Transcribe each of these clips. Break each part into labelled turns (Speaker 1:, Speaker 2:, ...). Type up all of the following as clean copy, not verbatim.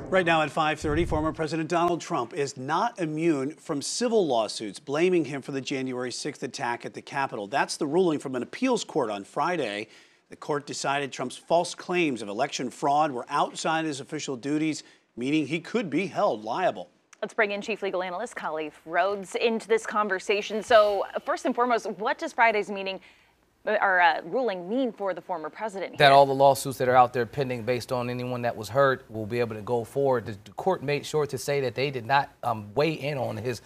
Speaker 1: Right now at 5:30, former President Donald Trump is not immune from civil lawsuits blaming him for the January 6th attack at the Capitol. That's the ruling from an appeals court on Friday. The court decided Trump's false claims of election fraud were outside his official duties, meaning he could be held liable.
Speaker 2: Let's bring in Chief Legal Analyst Khalif Rhodes into this conversation. So first and foremost, what does Friday's ruling mean for the former president here?
Speaker 3: That all the lawsuits that are out there pending based on anyone that was hurt will be able to go forward. The court made sure to say that they did not weigh in on his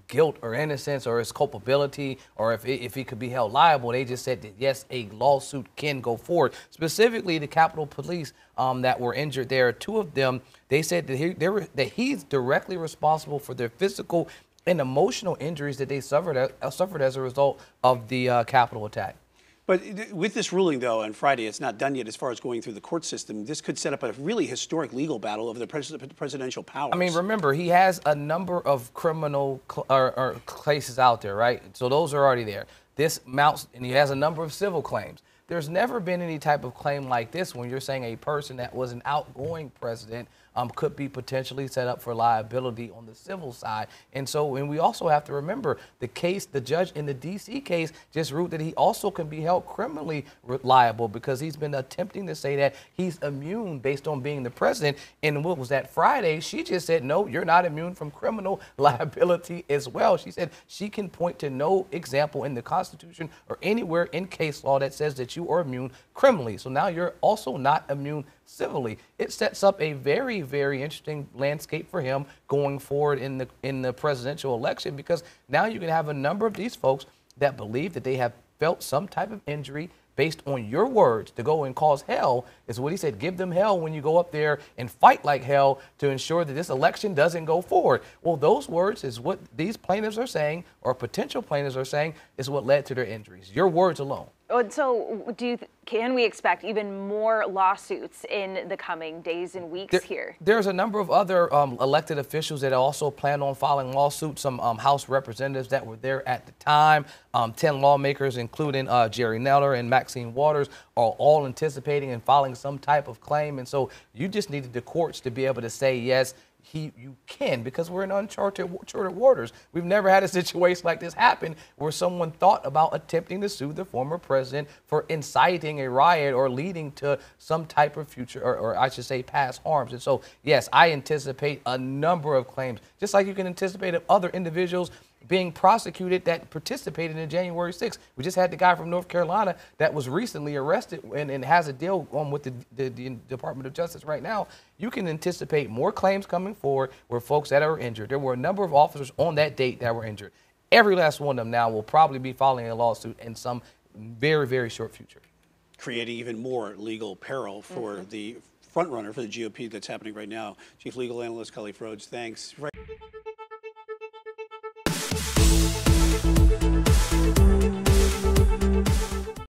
Speaker 3: guilt or innocence or his culpability or if he could be held liable. They just said that, yes, a lawsuit can go forward. Specifically, the Capitol Police that were injured there, two of them, they said that he's directly responsible for their physical and emotional injuries that they suffered as a result of the Capitol attack.
Speaker 1: But with this ruling, though, on Friday, it's not done yet as far as going through the court system. This could set up a really historic legal battle over the presidential powers.
Speaker 3: I mean, remember, he has a number of criminal cases out there, right? So those are already there. This mounts, and he has a number of civil claims. There's never been any type of claim like this when you're saying a person that was an outgoing president could be potentially set up for liability on the civil side. And we also have to remember the judge in the D.C. case just ruled that he also can be held criminally liable because he's been attempting to say that he's immune based on being the president. And what was that Friday? She just said, no, you're not immune from criminal liability as well. She said she can point to no example in the Constitution or anywhere in case law that says that you are immune criminally. So now you're also not immune civilly. It sets up a very, very interesting landscape for him going forward in the presidential election, because now you can have a number of these folks that believe that they have felt some type of injury based on your words to go and cause hell, is what he said. Give them hell when you go up there and fight like hell to ensure that this election doesn't go forward. Well, those words is what these plaintiffs are saying, or potential plaintiffs are saying, is what led to their injuries. Your words alone.
Speaker 2: So can we expect even more lawsuits in the coming days and weeks here? There's
Speaker 3: a number of other elected officials that also plan on filing lawsuits. Some House representatives that were there at the time, 10 lawmakers, including Jerry Nadler and Maxine Waters, are all anticipating and filing some type of claim. And so you just needed the courts to be able to say, yes, you can, because we're in uncharted waters. We've never had a situation like this happen where someone thought about attempting to sue the former president for inciting a riot or leading to some type of future, or I should say past harms. And so, yes, I anticipate a number of claims, just like you can anticipate of other individuals being prosecuted that participated in January 6th. We just had the guy from North Carolina that was recently arrested and has a deal with the Department of Justice right now. You can anticipate more claims coming forward where folks that are injured. There were a number of officers on that date that were injured. Every last one of them now will probably be filing a lawsuit in some very, very short future.
Speaker 1: Creating even more legal peril for the front runner for the GOP that's happening right now. Chief Legal Analyst Khalif Rhodes, thanks.